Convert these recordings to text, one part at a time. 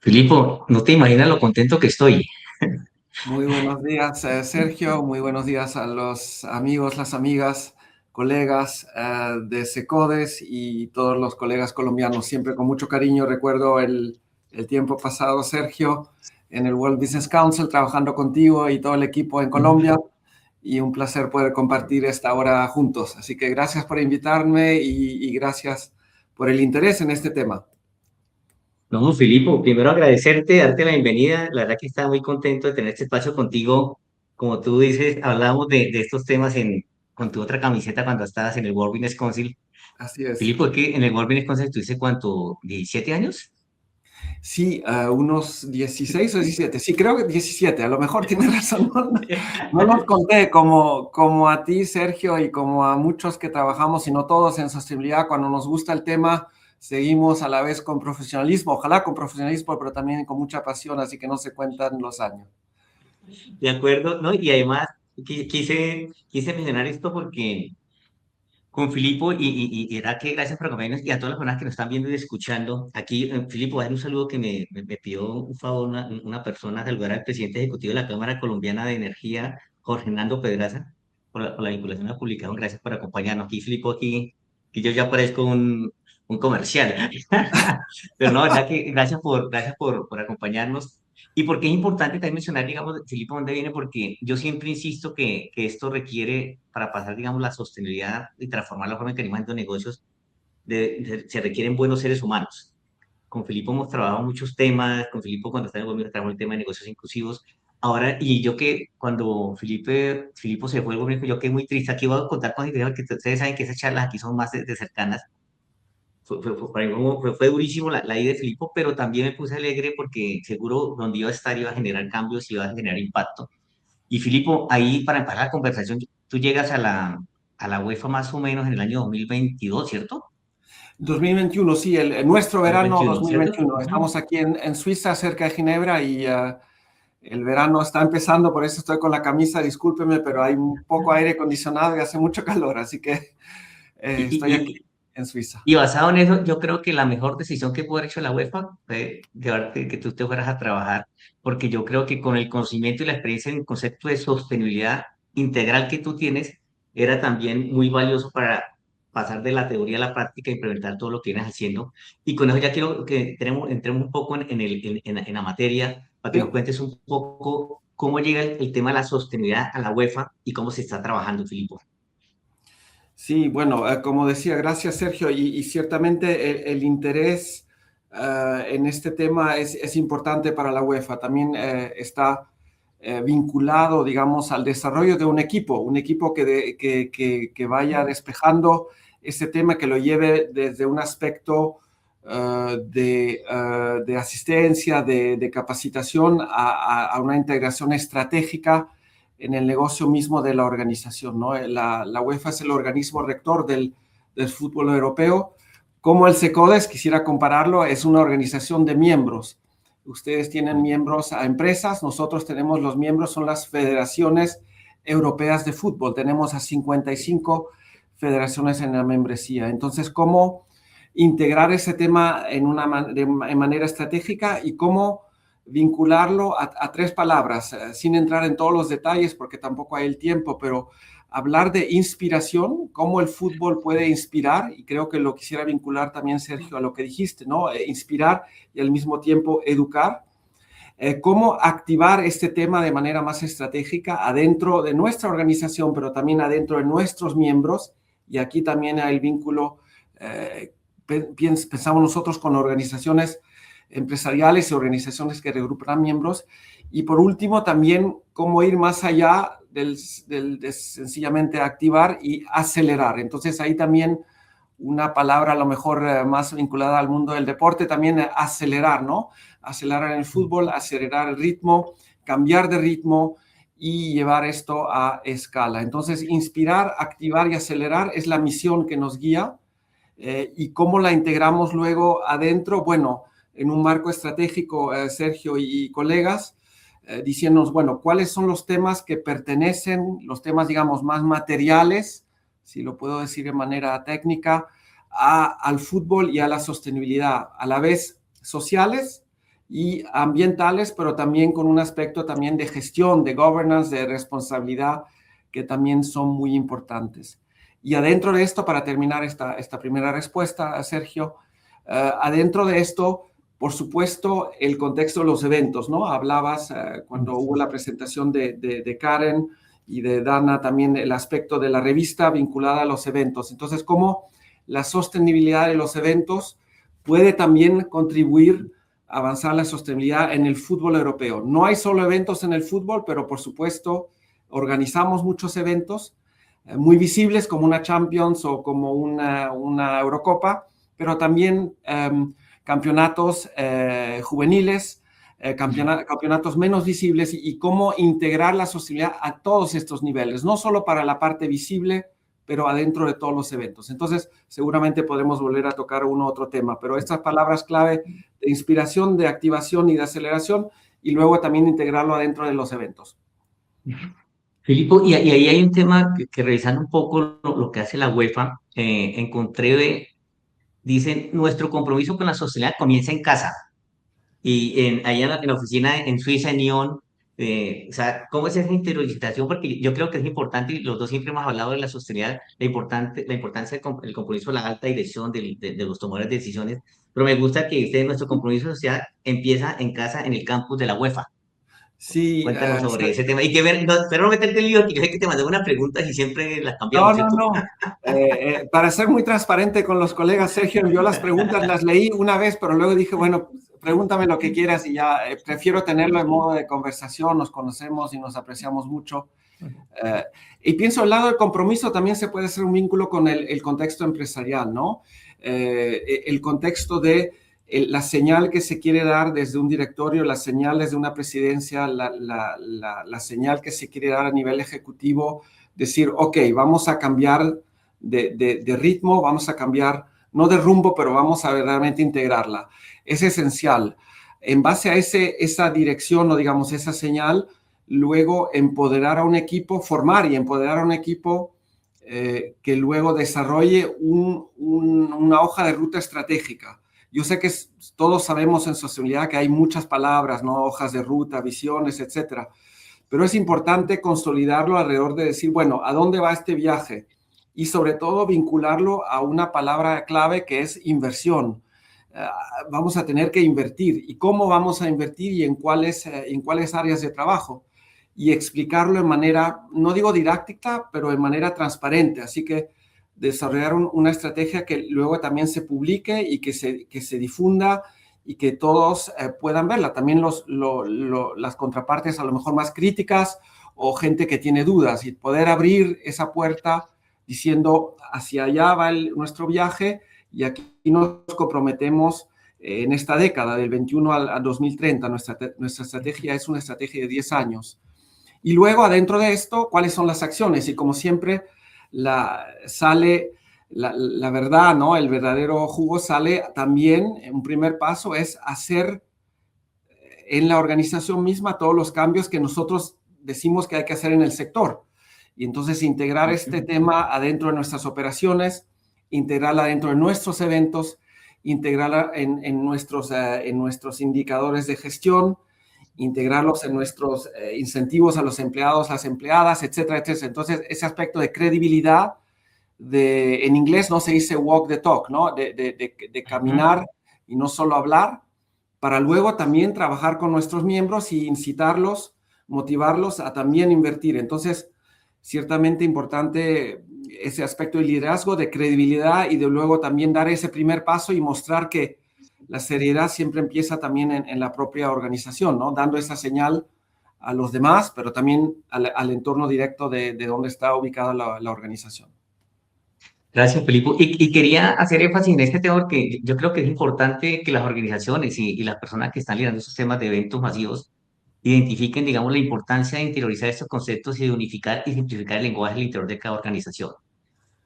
Filipo, no te imaginas lo contento que estoy. Muy buenos días, Sergio. Muy buenos días a los amigos, las amigas, colegas de Secodes y todos los colegas colombianos. Siempre con mucho cariño recuerdo el tiempo pasado, Sergio, en el World Business Council, trabajando contigo y todo el equipo en Colombia. Y un placer poder compartir esta hora juntos. Así que gracias por invitarme y gracias por el interés en este tema. No, Filipo, primero agradecerte, darte la bienvenida. La verdad que estaba muy contento de tener este espacio contigo. Como tú dices, hablamos de estos temas con tu otra camiseta cuando estabas en el World Business Council. Así es. Filipo, es que en el World Business Council tuviste ¿cuánto? ¿17 años? Sí, unos 16 o 17. Sí, creo que 17. A lo mejor tiene razón. No los conté como a ti, Sergio, y como a muchos que trabajamos, sino todos en sostenibilidad. Cuando nos gusta el tema, seguimos a la vez con profesionalismo. Ojalá con profesionalismo, pero también con mucha pasión, así que no se cuentan los años. De acuerdo, ¿no? Y además quise mencionar esto porque con Filipo, y era que gracias por acompañarnos y a todas las personas que nos están viendo y escuchando. Aquí, Filipo, dar un saludo que me pidió un favor una persona, saludar al presidente ejecutivo de la Cámara Colombiana de Energía, Jorge Hernando Pedraza, por la vinculación a publicación. Gracias por acompañarnos. Aquí, Filipo, aquí, que yo ya parezco un comercial. Pero no, verdad que gracias por acompañarnos. Y porque es importante también mencionar, digamos, Filipe, dónde viene, porque yo siempre insisto que esto requiere, para pasar, digamos, la sostenibilidad y transformar la forma en que animan los negocios, se requieren buenos seres humanos. Con Filipe hemos trabajado muchos temas, con Filipe cuando está en el gobierno trabajamos el tema de negocios inclusivos. Ahora, y yo que cuando Filipe se fue del gobierno, yo quedé muy triste. Aquí voy a contar con que ustedes saben que esas charlas aquí son más de cercanas. Para mí fue durísimo la ida de Filipo, pero también me puse alegre porque seguro donde iba a estar iba a generar cambios, iba a generar impacto. Y Filipo, ahí para empezar la conversación, tú llegas a la UEFA más o menos en el año 2022, ¿cierto? 2021, sí, nuestro verano 2021, ¿cierto? 2021. Ujú. Estamos aquí en Suiza, cerca de Ginebra, y el verano está empezando, por eso estoy con la camisa, discúlpeme, pero hay un poco aire acondicionado y hace mucho calor, así que Y, estoy y, aquí y, en Suiza. y basado en eso, yo creo que la mejor decisión que pudo haber hecho la UEFA fue llevarte, que tú te fueras a trabajar, porque yo creo que con el conocimiento y la experiencia en el concepto de sostenibilidad integral que tú tienes, era también muy valioso para pasar de la teoría a la práctica e implementar todo lo que vienes haciendo. Y con eso ya quiero que entremos un poco en la materia, para que nos Sí, cuentes un poco cómo llega el tema de la sostenibilidad a la UEFA y cómo se está trabajando, Filipo. sí, bueno, como decía, gracias Sergio, y ciertamente el interés en este tema es importante para la UEFA. También está vinculado, digamos, al desarrollo de un equipo que vaya despejando este tema, que lo lleve desde un aspecto de asistencia, de capacitación a una integración estratégica en el negocio mismo de la organización, ¿no? La UEFA es el organismo rector del fútbol europeo. Como el SECODES, quisiera compararlo, es una organización de miembros. Ustedes tienen miembros a empresas, nosotros tenemos los miembros, son las federaciones europeas de fútbol. Tenemos a 55 federaciones en la membresía. Entonces, ¿cómo integrar ese tema en manera estratégica y cómo vincularlo a tres palabras, sin entrar en todos los detalles porque tampoco hay el tiempo, pero hablar de inspiración, cómo el fútbol puede inspirar, y creo que lo quisiera vincular también, Sergio, a lo que dijiste, ¿no? Inspirar y al mismo tiempo educar. Cómo activar este tema de manera más estratégica adentro de nuestra organización, pero también adentro de nuestros miembros, y aquí también hay el vínculo, pensamos nosotros con organizaciones empresariales y organizaciones que regrupan miembros. Y por último, también cómo ir más allá de sencillamente activar y acelerar. Entonces ahí también una palabra a lo mejor más vinculada al mundo del deporte, también acelerar, ¿no? Acelerar en el fútbol, acelerar el ritmo, cambiar de ritmo y llevar esto a escala. Entonces, inspirar, activar y acelerar es la misión que nos guía. ¿Y cómo la integramos luego adentro? Bueno, en un marco estratégico, Sergio y colegas, diciéndonos, bueno, ¿cuáles son los temas que pertenecen, los temas, digamos, más materiales, si lo puedo decir de manera técnica, al fútbol y a la sostenibilidad, a la vez sociales y ambientales, pero también con un aspecto también de gestión, de governance, de responsabilidad, que también son muy importantes. Y adentro de esto, para terminar esta primera respuesta, Sergio, adentro de esto, por supuesto, el contexto de los eventos, ¿no? Hablabas cuando hubo la presentación de Karen y de Dana, también el aspecto de la revista vinculada a los eventos. Entonces, cómo la sostenibilidad de los eventos puede también contribuir a avanzar la sostenibilidad en el fútbol europeo. No hay solo eventos en el fútbol, pero por supuesto organizamos muchos eventos muy visibles como una Champions o como una Eurocopa, pero también campeonatos juveniles, campeonatos menos visibles y cómo integrar la sostenibilidad a todos estos niveles, no solo para la parte visible, pero adentro de todos los eventos. Entonces, seguramente podremos volver a tocar uno u otro tema, pero estas palabras clave de inspiración, de activación y de aceleración, y luego también integrarlo adentro de los eventos. Filipo, y ahí hay un tema que revisando un poco lo que hace la UEFA, encontré, dicen, nuestro compromiso con la sociedad comienza en casa. Y allá en la oficina en Suiza, en Lyon, o sea, ¿cómo es esa interiorización? Porque yo creo que es importante, y los dos siempre hemos hablado de la sostenibilidad, la importancia del compromiso de la alta dirección de los tomadores de decisiones, pero me gusta que usted, nuestro compromiso social empieza en casa, en el campus de la UEFA. Sí, Cuéntanos sobre ese tema. Y que ver, no, espero no meterte en lío, que yo sé que te mandé una pregunta y siempre las no, cambiamos, no, ¿cierto? no. Para ser muy transparente con los colegas, Sergio, yo las preguntas las leí una vez, pero luego dije, bueno, pregúntame lo que quieras y ya prefiero tenerlo en modo de conversación, nos conocemos y nos apreciamos mucho. Y pienso, al lado del compromiso también se puede hacer un vínculo con el contexto empresarial, ¿no? El contexto de la señal que se quiere dar desde un directorio, las señales de una presidencia, la señal que se quiere dar a nivel ejecutivo, decir, ok, vamos a cambiar de ritmo, vamos a cambiar, no de rumbo, pero vamos a verdaderamente integrarla. Es esencial. En base a esa dirección o digamos esa señal, luego empoderar a un equipo, formar y empoderar a un equipo que luego desarrolle una hoja de ruta estratégica. Yo sé que todos sabemos en sostenibilidad que hay muchas palabras, ¿no? Hojas de ruta, visiones, etcétera. Pero es importante consolidarlo alrededor de decir, bueno, ¿a dónde va este viaje? Y sobre todo vincularlo a una palabra clave que es inversión. Vamos a tener que invertir. ¿Y cómo vamos a invertir y en cuáles áreas de trabajo? Y explicarlo en manera, no digo didáctica, pero en manera transparente. Así que desarrollar una estrategia que luego también se publique y que se difunda y que todos puedan verla. También las contrapartes a lo mejor más críticas o gente que tiene dudas y poder abrir esa puerta diciendo hacia allá va nuestro viaje y aquí nos comprometemos en esta década, del 21 al 2030. Nuestra estrategia es una estrategia de 10 años. Y luego, adentro de esto, ¿cuáles son las acciones? Y como siempre, sale la verdad, ¿no? El verdadero jugo sale también, un primer paso es hacer en la organización misma todos los cambios que nosotros decimos que hay que hacer en el sector. Y entonces integrar este tema adentro de nuestras operaciones, integrarla dentro de nuestros eventos, integrarla en nuestros indicadores de gestión, integrarlos en nuestros incentivos a los empleados, las empleadas, etcétera, etcétera. Entonces, ese aspecto de credibilidad, en inglés no se dice walk the talk, ¿no? De caminar y no solo hablar, para luego también trabajar con nuestros miembros y incitarlos, motivarlos a también invertir. Entonces, ciertamente importante ese aspecto de liderazgo, de credibilidad y de luego también dar ese primer paso y mostrar que la seriedad siempre empieza también en la propia organización, ¿no? Dando esa señal a los demás, pero también al entorno directo de donde está ubicada la organización. Gracias, Felipe. Y quería hacer énfasis en este tema porque yo creo que es importante que las organizaciones y las personas que están liderando esos temas de eventos masivos identifiquen, digamos, la importancia de interiorizar estos conceptos y de unificar y simplificar el lenguaje al interior de cada organización.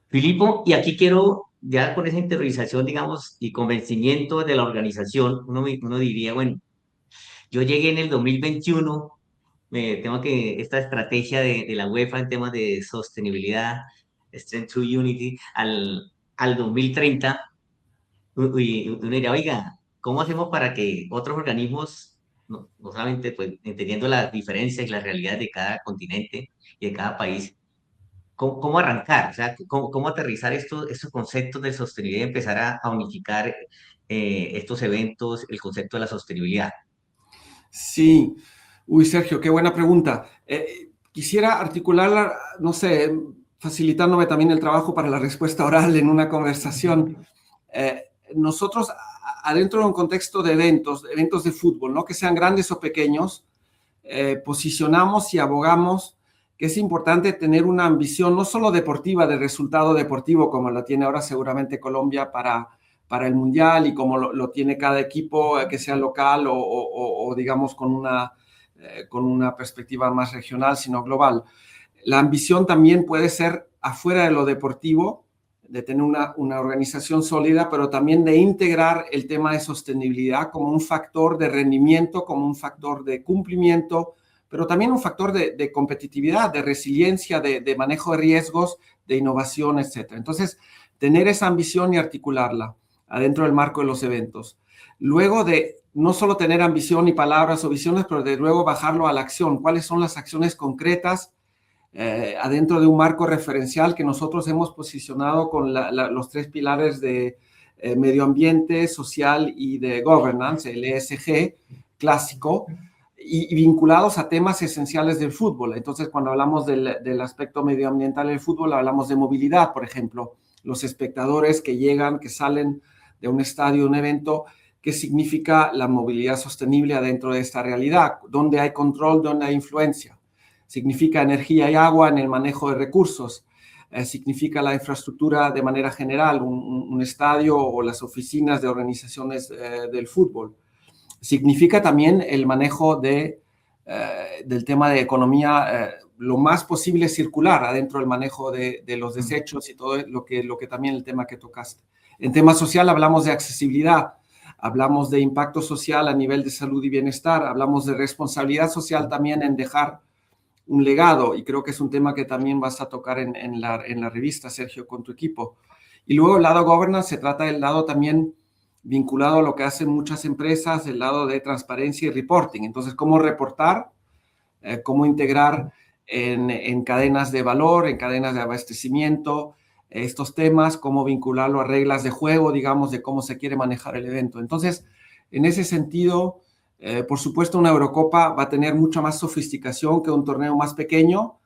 Filipo, y aquí quiero, ya con esa interiorización, digamos, y convencimiento de la organización, uno diría, bueno, yo llegué en el 2021, tengo que, esta estrategia de la UEFA en temas de sostenibilidad, Strength to Unity, al 2030, uno diría, oiga, ¿cómo hacemos para que otros organismos, no solamente pues, entendiendo las diferencias y las realidades de cada continente y de cada país, cómo arrancar? O sea, cómo aterrizar estos conceptos de sostenibilidad y empezar a unificar estos eventos, el concepto de la sostenibilidad? Sí, uy, Sergio, qué buena pregunta. Quisiera articularla, no sé, facilitándome también el trabajo para la respuesta oral en una conversación. Nosotros, adentro de un contexto de eventos de fútbol, ¿no? Que sean grandes o pequeños, posicionamos y abogamos que es importante tener una ambición no solo deportiva, de resultado deportivo, como la tiene ahora seguramente Colombia para el Mundial y como lo tiene cada equipo, que sea local o digamos con una perspectiva más regional, sino global. La ambición también puede ser afuera de lo deportivo, de tener una organización sólida, pero también de integrar el tema de sostenibilidad como un factor de rendimiento, como un factor de cumplimiento, pero también un factor de competitividad, de resiliencia, de manejo de riesgos, de innovación, etc. Entonces, tener esa ambición y articularla adentro del marco de los eventos. Luego de no solo tener ambición y palabras o visiones, pero de luego bajarlo a la acción. ¿Cuáles son las acciones concretas adentro de un marco referencial que nosotros hemos posicionado con los tres pilares de medio ambiente, social y de governance, el ESG clásico, y vinculados a temas esenciales del fútbol? Entonces, cuando hablamos del aspecto medioambiental del fútbol, hablamos de movilidad, por ejemplo, los espectadores que llegan, que salen de un estadio, un evento, qué significa la movilidad sostenible adentro de esta realidad, dónde hay control, dónde hay influencia. Significa energía y agua en el manejo de recursos, significa la infraestructura de manera general, un estadio o las oficinas de organizaciones del fútbol. Significa también el manejo del tema de economía lo más posible circular adentro del manejo de los desechos y todo lo que también el tema que tocaste. En tema social hablamos de accesibilidad, hablamos de impacto social a nivel de salud y bienestar, hablamos de responsabilidad social también en dejar un legado, y creo que es un tema que también vas a tocar en la revista, Sergio, con tu equipo. Y luego el lado governance se trata del lado también vinculado a lo que hacen muchas empresas, el lado de transparencia y reporting. Entonces, cómo reportar, cómo integrar en cadenas de valor, en cadenas de abastecimiento, estos temas, cómo vincularlo a reglas de juego, digamos, de cómo se quiere manejar el evento. Entonces, en ese sentido, por supuesto, una Eurocopa va a tener mucha más sofisticación que un torneo más pequeño,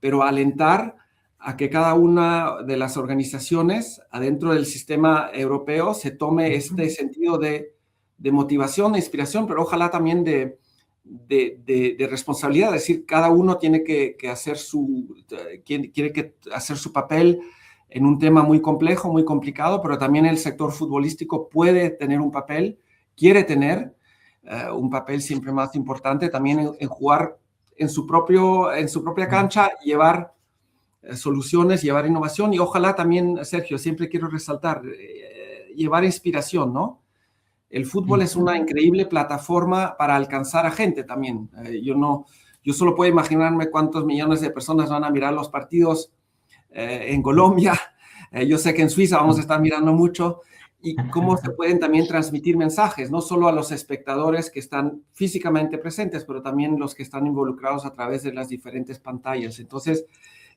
pero alentar a que cada una de las organizaciones adentro del sistema europeo se tome este sentido de motivación, de inspiración, pero ojalá también de responsabilidad. Es decir, cada uno tiene que hacer quiere que hacer su papel en un tema muy complejo, muy complicado, pero también el sector futbolístico puede tener un papel, quiere tener un papel siempre más importante también en jugar en su propia cancha, llevar soluciones, llevar innovación y ojalá también, Sergio, siempre quiero resaltar, llevar inspiración, ¿no? El fútbol es una increíble plataforma para alcanzar a gente también. Yo solo puedo imaginarme cuántos millones de personas van a mirar los partidos en Colombia. Yo sé que en Suiza vamos a estar mirando mucho y cómo se pueden también transmitir mensajes, no solo a los espectadores que están físicamente presentes, pero también los que están involucrados a través de las diferentes pantallas. Entonces,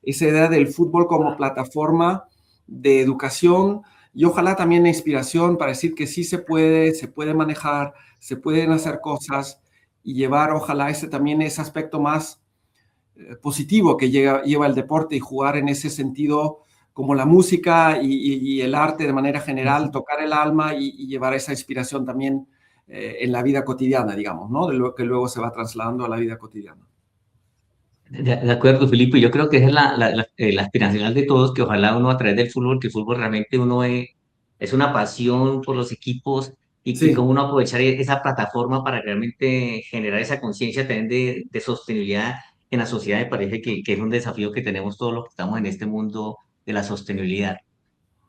esa idea del fútbol como plataforma de educación y ojalá también de inspiración para decir que sí se puede manejar, se pueden hacer cosas y llevar, ojalá, también ese aspecto más positivo que lleva el deporte y jugar en ese sentido como la música y el arte de manera general, tocar el alma y llevar esa inspiración también en la vida cotidiana, digamos, ¿no? De lo que luego se va trasladando a la vida cotidiana. De acuerdo, Filipe. Yo creo que esa es la aspiracional de todos, que ojalá uno a través del fútbol, que el fútbol realmente es una pasión por los equipos y Sí, cómo uno aprovechar esa plataforma para realmente generar esa conciencia también de sostenibilidad en la sociedad. Me parece que es un desafío que tenemos todos los que estamos en este mundo de la sostenibilidad.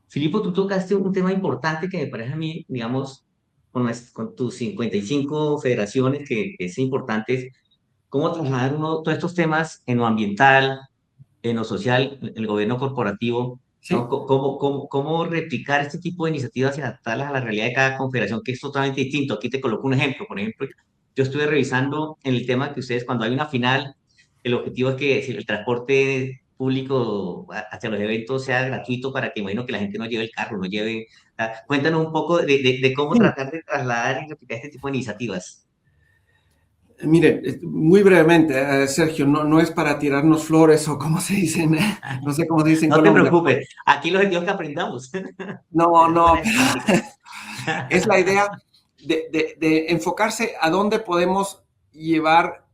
Filipe, tú tocaste un tema importante que me parece a mí, digamos, con tus 55 federaciones, que es importante cómo trasladar todos estos temas en lo ambiental, en lo social, el gobierno corporativo. ¿no? Sí. Cómo replicar este tipo de iniciativas y adaptarlas a la realidad de cada confederación, que es totalmente distinto. Aquí te coloco un ejemplo. Por ejemplo, yo estuve revisando en el tema que ustedes, cuando hay una final, el objetivo es que si el transporte público hacia los eventos sea gratuito para que, imagino que la gente no lleve el carro, no lleve... Cuéntanos un poco de cómo Sí. tratar de trasladar y replicar este tipo de iniciativas. Mire, muy brevemente, Sergio, no es para tirarnos flores o como se dice, no sé cómo se dice en No te Colombia. preocupes, aquí los objetivos que aprendamos, No, tener no, buenas prácticas. es la idea de enfocarse a dónde podemos llevar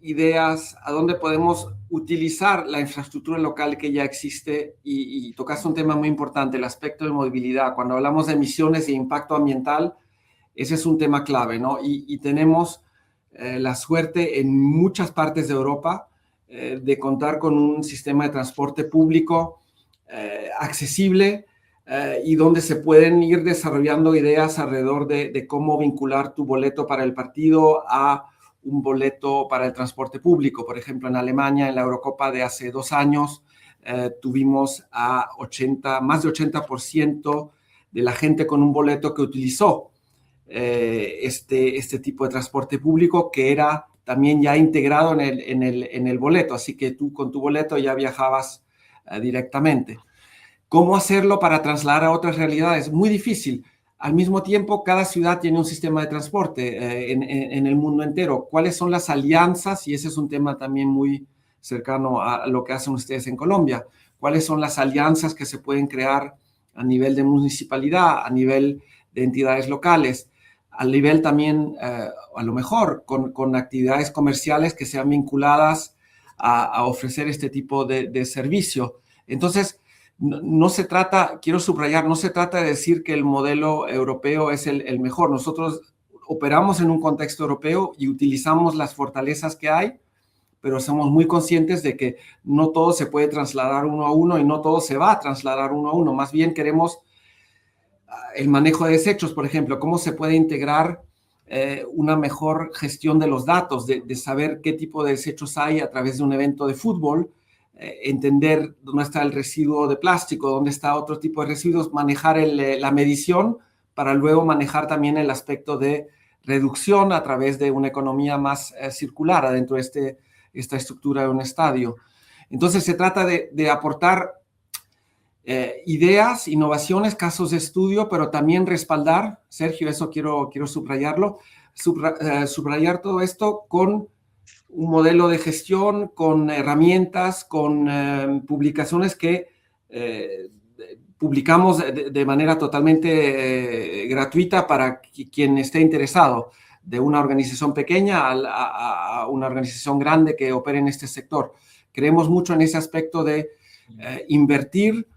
ideas, a dónde podemos utilizar la infraestructura local que ya existe y tocaste un tema muy importante, el aspecto de movilidad. Cuando hablamos de emisiones e impacto ambiental, ese es un tema clave, ¿no? Y tenemos la suerte en muchas partes de Europa de contar con un sistema de transporte público accesible y donde se pueden ir desarrollando ideas alrededor de cómo vincular tu boleto para el partido a un boleto para el transporte público. Por ejemplo, en Alemania, en la Eurocopa de hace 2 años, tuvimos a más de 80% de la gente con un boleto que utilizó este tipo de transporte público que era también ya integrado en el boleto, así que tú con tu boleto ya viajabas directamente. ¿Cómo hacerlo para trasladar a otras realidades? Muy difícil. Al mismo tiempo, cada ciudad tiene un sistema de transporte en el mundo entero. ¿Cuáles son las alianzas? Y ese es un tema también muy cercano a lo que hacen ustedes en Colombia. ¿Cuáles son las alianzas que se pueden crear a nivel de municipalidad, a nivel de entidades locales, a nivel también, a lo mejor, con actividades comerciales que sean vinculadas a ofrecer este tipo de servicio? Entonces, no se trata, quiero subrayar, no se trata de decir que el modelo europeo es el mejor. Nosotros operamos en un contexto europeo y utilizamos las fortalezas que hay, pero somos muy conscientes de que no todo se puede trasladar uno a uno y no todo se va a trasladar uno a uno. Más bien queremos el manejo de desechos, por ejemplo, cómo se puede integrar una mejor gestión de los datos, de saber qué tipo de desechos hay a través de un evento de fútbol, entender dónde está el residuo de plástico, dónde está otro tipo de residuos, manejar la medición para luego manejar también el aspecto de reducción a través de una economía más circular adentro de esta estructura de un estadio. Entonces se trata de aportar ideas, innovaciones, casos de estudio, pero también respaldar, Sergio, eso quiero subrayarlo, subrayar todo esto con un modelo de gestión, con herramientas, con publicaciones que publicamos de manera totalmente gratuita para quien esté interesado, de una organización pequeña a una organización grande que opere en este sector. Creemos mucho en ese aspecto de invertir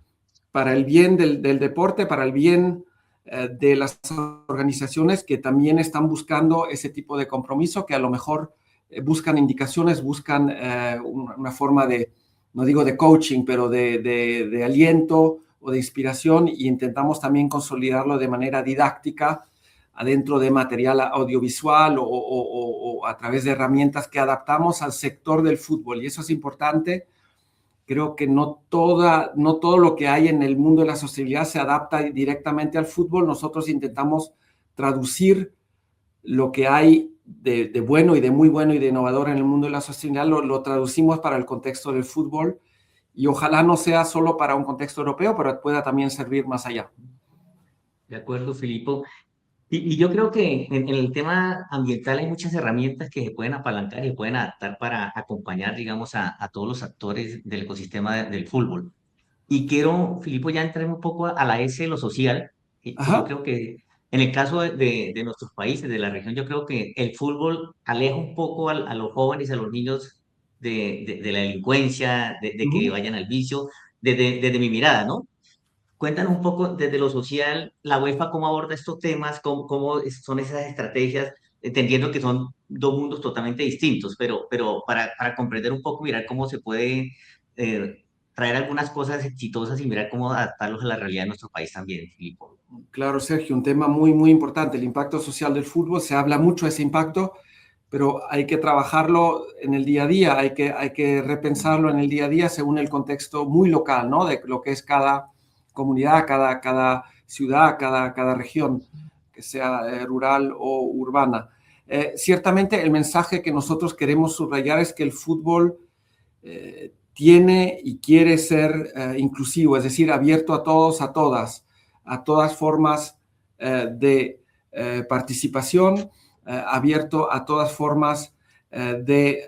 para el bien del deporte, para el bien de las organizaciones que también están buscando ese tipo de compromiso, que a lo mejor buscan indicaciones, buscan una forma de, no digo de coaching, pero de aliento o de inspiración, y intentamos también consolidarlo de manera didáctica adentro de material audiovisual o a través de herramientas que adaptamos al sector del fútbol. Y eso es importante. Creo que no todo lo que hay en el mundo de la sostenibilidad se adapta directamente al fútbol. Nosotros intentamos traducir lo que hay de bueno y de muy bueno y de innovador en el mundo de la sostenibilidad, lo traducimos para el contexto del fútbol y ojalá no sea solo para un contexto europeo, pero pueda también servir más allá. De acuerdo, Filipo. Y yo creo que en el tema ambiental hay muchas herramientas que se pueden apalancar y pueden adaptar para acompañar, digamos, a todos los actores del ecosistema del fútbol. Y quiero, Filipo, ya entrar un poco a la S de lo social, que yo Ajá. creo que en el caso de nuestros países, de la región, yo creo que el fútbol aleja un poco a los jóvenes, a los niños de la delincuencia, de que Uh-huh. vayan al vicio, desde mi mirada, ¿no? Cuéntanos un poco desde lo social, la UEFA cómo aborda estos temas, cómo son esas estrategias, entendiendo que son dos mundos totalmente distintos, pero para comprender un poco, mirar cómo se puede traer algunas cosas exitosas y mirar cómo adaptarlos a la realidad de nuestro país también, Filipo. Claro, Sergio, un tema muy, muy importante, el impacto social del fútbol. Se habla mucho de ese impacto, pero hay que trabajarlo en el día a día, hay que repensarlo en el día a día según el contexto muy local, ¿no? De lo que es cada comunidad, cada ciudad, cada región, que sea rural o urbana. Ciertamente el mensaje que nosotros queremos subrayar es que el fútbol tiene y quiere ser inclusivo, es decir, abierto a todos, a todas formas de participación, abierto a todas formas de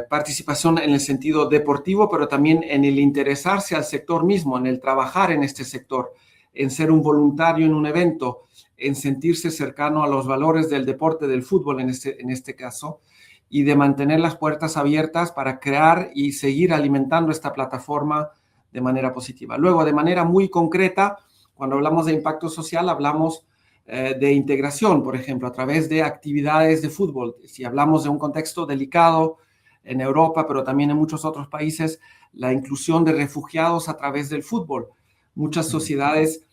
participación en el sentido deportivo, pero también en el interesarse al sector mismo, en el trabajar en este sector, en ser un voluntario en un evento, en sentirse cercano a los valores del deporte, del fútbol en este caso, y de mantener las puertas abiertas para crear y seguir alimentando esta plataforma de manera positiva. Luego, de manera muy concreta, cuando hablamos de impacto social, hablamos de integración, por ejemplo, a través de actividades de fútbol. Si hablamos de un contexto delicado en Europa, pero también en muchos otros países, la inclusión de refugiados a través del fútbol. Muchas sociedades,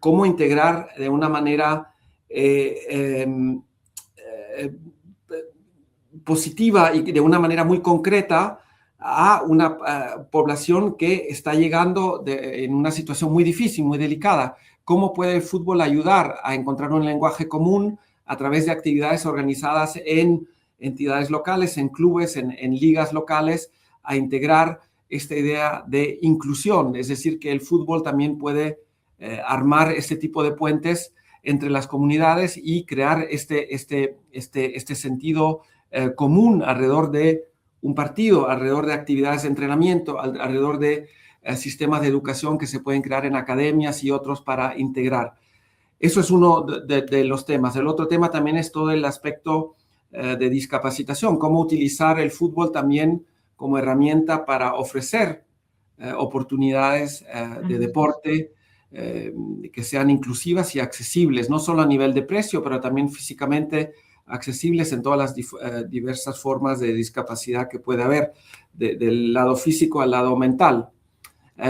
cómo integrar de una manera positiva y de una manera muy concreta a una población que está llegando en una situación muy difícil, muy delicada. ¿Cómo puede el fútbol ayudar a encontrar un lenguaje común a través de actividades organizadas en entidades locales, en clubes, en ligas locales, a integrar esta idea de inclusión? Es decir, que el fútbol también puede armar este tipo de puentes entre las comunidades y crear este sentido común alrededor de un partido, alrededor de actividades de entrenamiento, alrededor de sistemas de educación que se pueden crear en academias y otros para integrar. Eso es uno de los temas. El otro tema también es todo el aspecto de discapacitación, cómo utilizar el fútbol también como herramienta para ofrecer oportunidades de deporte que sean inclusivas y accesibles, no solo a nivel de precio, pero también físicamente accesibles en todas las diversas formas de discapacidad que puede haber, del lado físico al lado mental.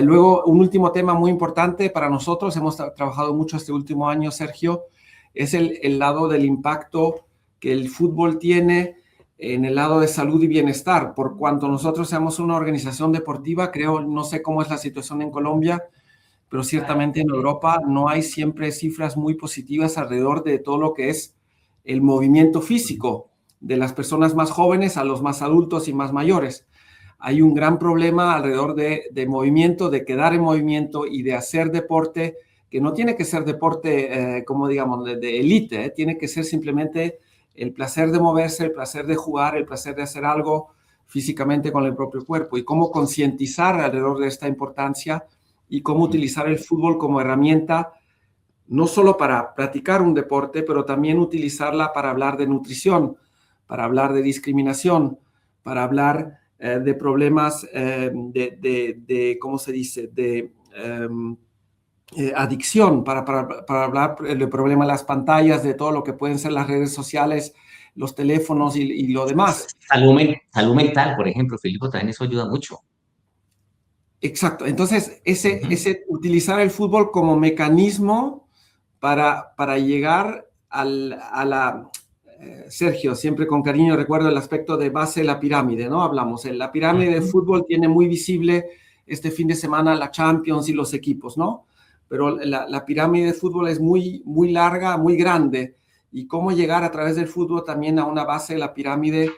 Luego, un último tema muy importante para nosotros, hemos trabajado mucho este último año, Sergio, es el lado del impacto que el fútbol tiene en el lado de salud y bienestar. Por cuanto nosotros seamos una organización deportiva, creo, no sé cómo es la situación en Colombia, pero ciertamente en Europa no hay siempre cifras muy positivas alrededor de todo lo que es el movimiento físico de las personas más jóvenes a los más adultos y más mayores. Hay un gran problema alrededor de movimiento, de quedar en movimiento y de hacer deporte, que no tiene que ser deporte, como digamos, de élite, tiene que ser simplemente el placer de moverse, el placer de jugar, el placer de hacer algo físicamente con el propio cuerpo, y cómo concientizar alrededor de esta importancia y cómo utilizar el fútbol como herramienta no solo para practicar un deporte, pero también utilizarla para hablar de nutrición, para hablar de discriminación, para hablar de problemas ¿cómo se dice?, de adicción, para hablar del problema de las pantallas, de todo lo que pueden ser las redes sociales, los teléfonos y lo demás. Salud mental, por ejemplo, Filipo, también eso ayuda mucho. Exacto. Entonces, ese utilizar el fútbol como mecanismo para llegar a la... Sergio, siempre con cariño recuerdo el aspecto de base de la pirámide, ¿no? Hablamos, la pirámide de fútbol tiene muy visible este fin de semana la Champions y los equipos, ¿no? Pero la pirámide de fútbol es muy, muy larga, muy grande. Y cómo llegar a través del fútbol también a una base de la pirámide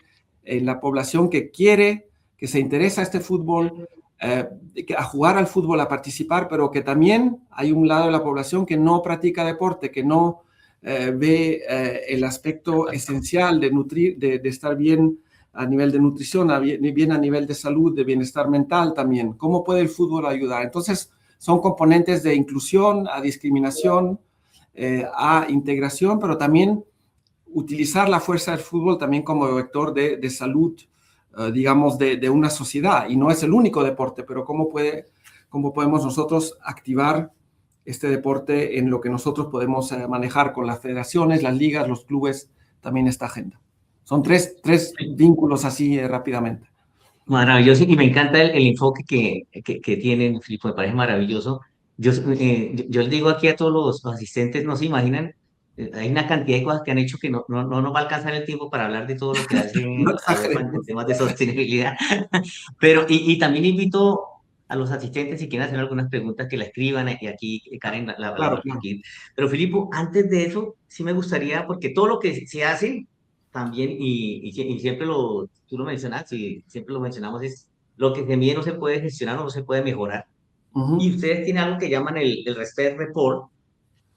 en la población que quiere, que se interesa a este fútbol, a jugar al fútbol, a participar, pero que también hay un lado de la población que no practica deporte, que no ve el aspecto esencial de nutrir, de estar bien a nivel de nutrición, bien a nivel de salud, de bienestar mental también. ¿Cómo puede el fútbol ayudar? Entonces, son componentes de inclusión, a discriminación, a integración, pero también utilizar la fuerza del fútbol también como vector de salud, digamos, de una sociedad. Y no es el único deporte, pero cómo podemos nosotros activar este deporte en lo que nosotros podemos manejar con las federaciones, las ligas, los clubes, también esta agenda. Son tres vínculos así rápidamente. Maravilloso, y me encanta el enfoque que tienen, Filipo, me parece maravilloso. Yo les digo aquí a todos los asistentes, no se imaginan, hay una cantidad de cosas que han hecho que no nos va a alcanzar el tiempo para hablar de todo lo que hace No la UEFA en exageremos. temas de sostenibilidad. Pero, y también invito a los asistentes si quieren hacer algunas preguntas que la escriban y aquí Karen la va a Claro, claro. responder. Pero Filipo, antes de eso, sí me gustaría, porque todo lo que se hace también, y siempre tú lo mencionas, y siempre lo mencionamos, es lo que se mide no se puede gestionar o no se puede mejorar. Y Ujú. ustedes tienen algo que llaman el Respect Report,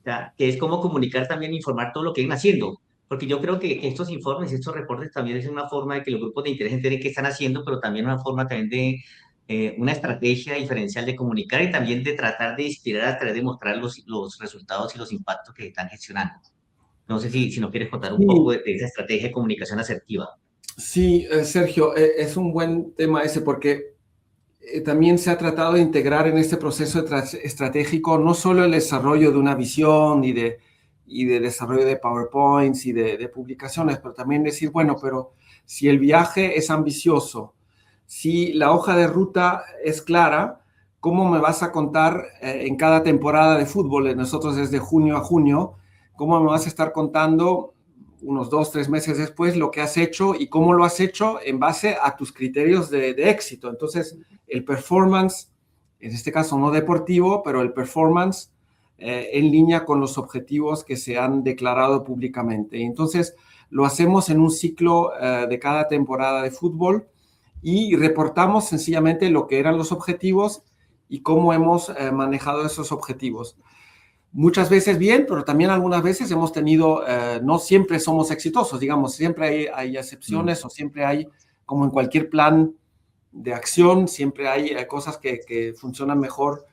sea, que es como comunicar también, informar todo lo que vienen haciendo. Porque yo creo que estos informes y estos reportes también es una forma de que los grupos de interés enteren qué están haciendo, pero también una forma también de una estrategia diferencial de comunicar y también de tratar de inspirar a través de mostrar los resultados y los impactos que están gestionando. No sé si nos quieres contar un poco Sí, de esa estrategia de comunicación asertiva. sí, Sergio, es un buen tema ese porque también se ha tratado de integrar en este proceso estratégico no solo el desarrollo de una visión y de desarrollo de PowerPoints y de publicaciones, pero también decir, bueno, pero si el viaje es ambicioso, si la hoja de ruta es clara, ¿cómo me vas a contar en cada temporada de fútbol? Nosotros desde junio a junio, ¿cómo me vas a estar contando unos 2, 3 meses después lo que has hecho y cómo lo has hecho en base a tus criterios de éxito? Entonces, el performance, en este caso no deportivo, pero el performance en línea con los objetivos que se han declarado públicamente. Entonces, lo hacemos en un ciclo de cada temporada de fútbol y reportamos sencillamente lo que eran los objetivos y cómo hemos manejado esos objetivos. Muchas veces bien, pero también algunas veces hemos tenido, no siempre somos exitosos, digamos, siempre hay Mm. excepciones o siempre hay, como en cualquier plan de acción, siempre hay cosas que funcionan mejor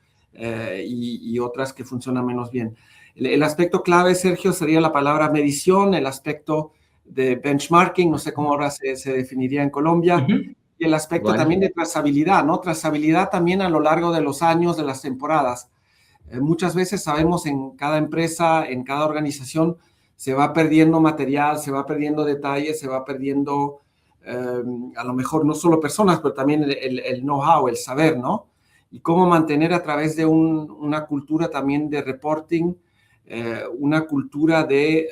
y otras que funcionan menos bien. El aspecto clave, Sergio, sería la palabra medición, el aspecto de benchmarking, no sé cómo ahora se definiría en Colombia, Ujú. y el aspecto Igual. también de trazabilidad, ¿no? Trazabilidad también a lo largo de los años, de las temporadas. Muchas veces sabemos en cada empresa, en cada organización, se va perdiendo material, se va perdiendo detalles, se va perdiendo a lo mejor no solo personas, pero también el know-how, el saber, ¿no? Y cómo mantener a través de una cultura también de reporting, una cultura de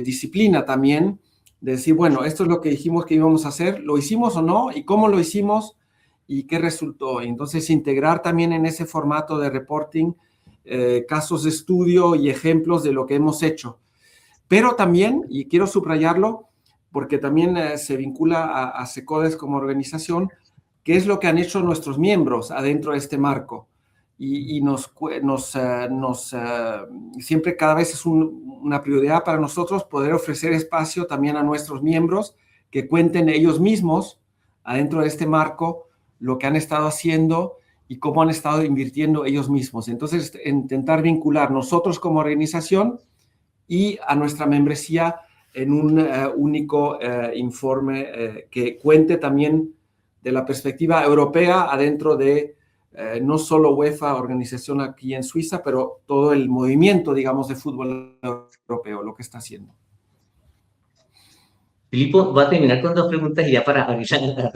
disciplina también, de decir, bueno, esto es lo que dijimos que íbamos a hacer, ¿lo hicimos o no? ¿Y cómo lo hicimos? ¿Y qué resultó? Entonces, integrar también en ese formato de reporting casos de estudio y ejemplos de lo que hemos hecho. Pero también, y quiero subrayarlo, porque también se vincula a SECODES como organización, qué es lo que han hecho nuestros miembros adentro de este marco. Y siempre cada vez es una prioridad para nosotros poder ofrecer espacio también a nuestros miembros que cuenten ellos mismos adentro de este marco lo que han estado haciendo y cómo han estado invirtiendo ellos mismos. Entonces, intentar vincular nosotros como organización y a nuestra membresía en un único informe que cuente también de la perspectiva europea adentro de no solo UEFA, organización aquí en Suiza, pero todo el movimiento, digamos, de fútbol europeo, lo que está haciendo. Filipo, va a terminar con dos preguntas y ya para abrir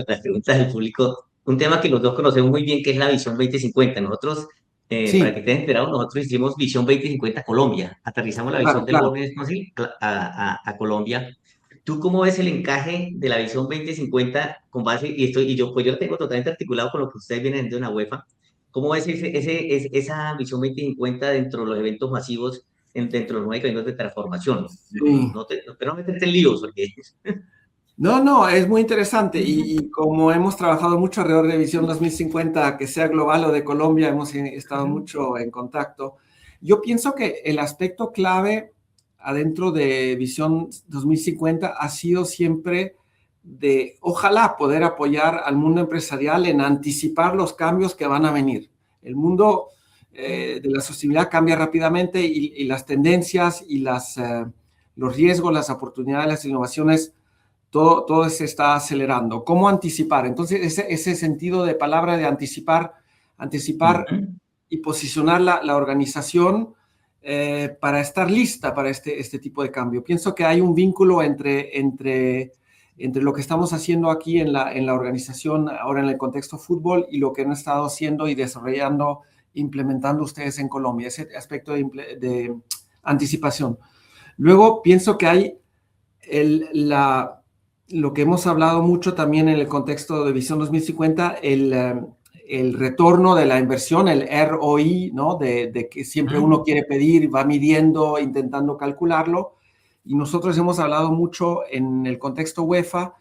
las preguntas del público. Un tema que los dos conocemos muy bien, que es la Visión 2050. Nosotros, para que Sí, estén enterados, nosotros hicimos Visión 2050 Colombia. Aterrizamos la visión claro, del claro. World Council a Colombia. ¿Tú cómo ves el encaje de la Visión 2050 con base, pues yo lo tengo totalmente articulado con lo que ustedes vienen de una UEFA? ¿Cómo ves esa Visión 2050 dentro de los eventos masivos, dentro de los nuevos eventos de transformación? Sí. Pero no meterte en líos, porque No, no, es muy interesante y como hemos trabajado mucho alrededor de Visión 2050, que sea global o de Colombia, hemos estado mucho en contacto. Yo pienso que el aspecto clave adentro de Visión 2050 ha sido siempre de, ojalá, poder apoyar al mundo empresarial en anticipar los cambios que van a venir. El mundo de la sostenibilidad cambia rápidamente y las tendencias y los riesgos, las oportunidades, las innovaciones todo se está acelerando. ¿Cómo anticipar? Entonces, ese sentido de palabra de anticipar Ujú. y posicionar la organización para estar lista para este tipo de cambio. Pienso que hay un vínculo entre lo que estamos haciendo aquí en la organización, ahora en el contexto fútbol, y lo que han estado haciendo y desarrollando, implementando ustedes en Colombia, ese aspecto de anticipación. Luego, pienso que hay lo que hemos hablado mucho también en el contexto de Visión 2050, el retorno de la inversión, el ROI, ¿no? De que siempre uno quiere pedir, va midiendo, intentando calcularlo. Y nosotros hemos hablado mucho en el contexto UEFA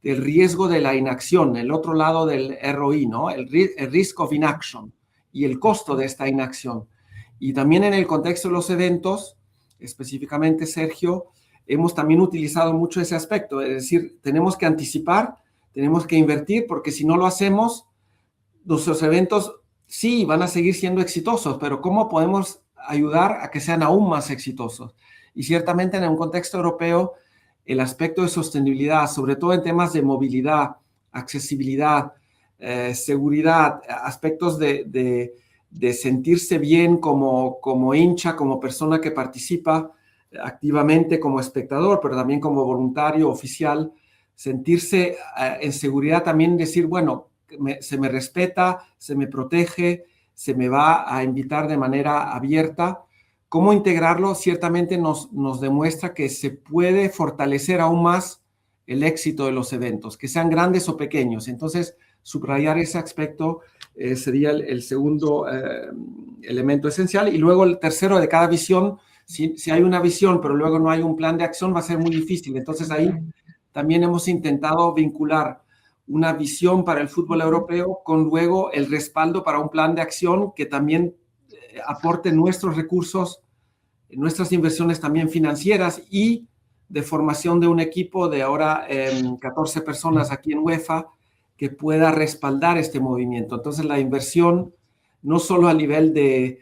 del riesgo de la inacción, el otro lado del ROI, ¿no? El risk of inaction y el costo de esta inacción. Y también en el contexto de los eventos, específicamente, Sergio, hemos también utilizado mucho ese aspecto, es decir, tenemos que anticipar, tenemos que invertir, porque si no lo hacemos, nuestros eventos sí van a seguir siendo exitosos, pero ¿cómo podemos ayudar a que sean aún más exitosos? Y ciertamente en un contexto europeo, el aspecto de sostenibilidad, sobre todo en temas de movilidad, accesibilidad, seguridad, aspectos de sentirse bien como hincha, como persona que participa activamente como espectador, pero también como voluntario oficial, sentirse en seguridad también, decir, bueno, se me respeta, se me protege, se me va a invitar de manera abierta. ¿Cómo integrarlo? Ciertamente nos demuestra que se puede fortalecer aún más el éxito de los eventos, que sean grandes o pequeños. Entonces, subrayar ese aspecto sería el segundo elemento esencial. Y luego el tercero de cada visión, si hay una visión, pero luego no hay un plan de acción, va a ser muy difícil. Entonces, ahí también hemos intentado vincular una visión para el fútbol europeo con luego el respaldo para un plan de acción que también aporte nuestros recursos, nuestras inversiones también financieras y de formación de un equipo de ahora 14 personas aquí en UEFA que pueda respaldar este movimiento. Entonces, la inversión, no solo a nivel de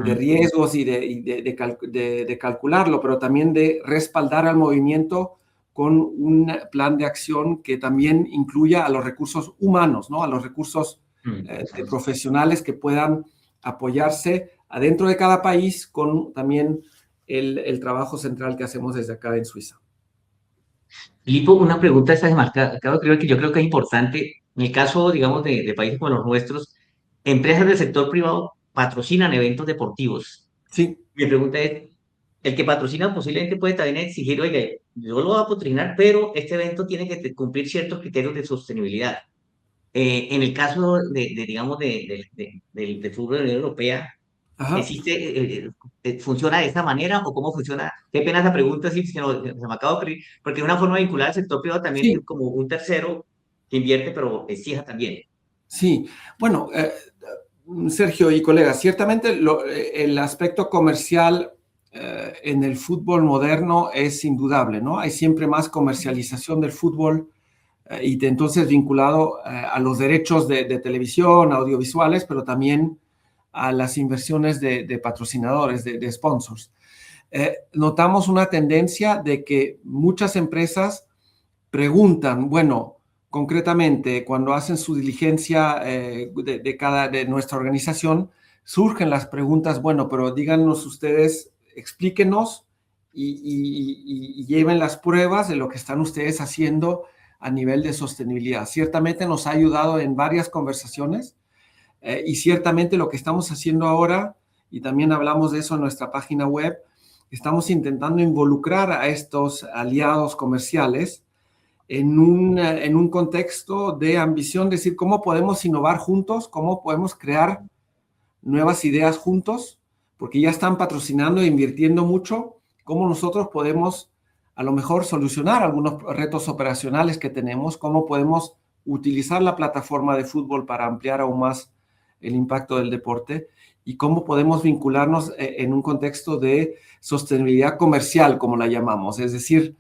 riesgos y de calcularlo, pero también de respaldar al movimiento con un plan de acción que también incluya a los recursos humanos, ¿no? A los recursos profesionales que puedan apoyarse adentro de cada país con también el trabajo central que hacemos desde acá en Suiza. Filipo, una pregunta esta creo que yo creo que es importante. En el caso, digamos, de países como los nuestros, empresas del sector privado patrocinan eventos deportivos. Sí. Mi pregunta es, el que patrocina posiblemente puede también exigir, oye, yo lo voy a patrocinar, pero este evento tiene que cumplir ciertos criterios de sostenibilidad. En el caso digamos, del fútbol de la Unión Europea, Ajá. ¿funciona de esa manera o cómo funciona? Qué pena esa pregunta, sí, se me acaba de ocurrir, porque es una forma de vincular al sector privado también Sí, como un tercero que invierte, pero exija también. sí. Bueno, Sergio y colegas, ciertamente el aspecto comercial en el fútbol moderno es indudable, ¿no? Hay siempre más comercialización del fútbol y entonces vinculado a los derechos de televisión, audiovisuales, pero también a las inversiones de patrocinadores, de sponsors. Notamos una tendencia de que muchas empresas preguntan, bueno, concretamente, cuando hacen su diligencia de nuestra organización, surgen las preguntas, bueno, pero díganos ustedes, explíquenos y lleven las pruebas de lo que están ustedes haciendo a nivel de sostenibilidad. Ciertamente nos ha ayudado en varias conversaciones y ciertamente lo que estamos haciendo ahora, y también hablamos de eso en nuestra página web, estamos intentando involucrar a estos aliados comerciales en un contexto de ambición, decir, ¿cómo podemos innovar juntos? ¿Cómo podemos crear nuevas ideas juntos? Porque ya están patrocinando e invirtiendo mucho. ¿Cómo nosotros podemos a lo mejor solucionar algunos retos operacionales que tenemos? ¿Cómo podemos utilizar la plataforma de fútbol para ampliar aún más el impacto del deporte? ¿Y cómo podemos vincularnos en un contexto de sostenibilidad comercial, como la llamamos? Es decir,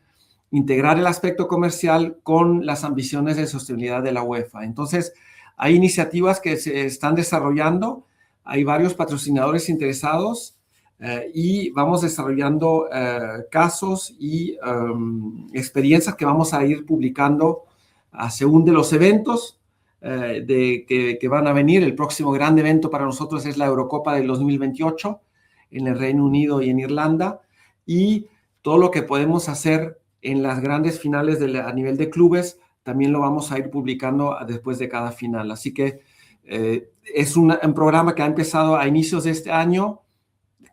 integrar el aspecto comercial con las ambiciones de sostenibilidad de la UEFA. Entonces, hay iniciativas que se están desarrollando, hay varios patrocinadores interesados y vamos desarrollando casos y experiencias que vamos a ir publicando según de los eventos que van a venir. El próximo gran evento para nosotros es la Eurocopa del 2028 en el Reino Unido y en Irlanda, y todo lo que podemos hacer en las grandes finales a nivel de clubes, también lo vamos a ir publicando después de cada final. Así que es un programa que ha empezado a inicios de este año,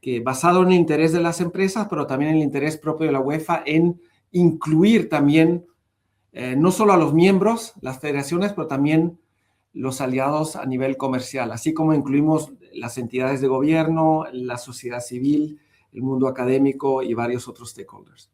que basado en el interés de las empresas, pero también en el interés propio de la UEFA en incluir también no solo a los miembros, las federaciones, pero también los aliados a nivel comercial, así como incluimos las entidades de gobierno, la sociedad civil, el mundo académico y varios otros stakeholders.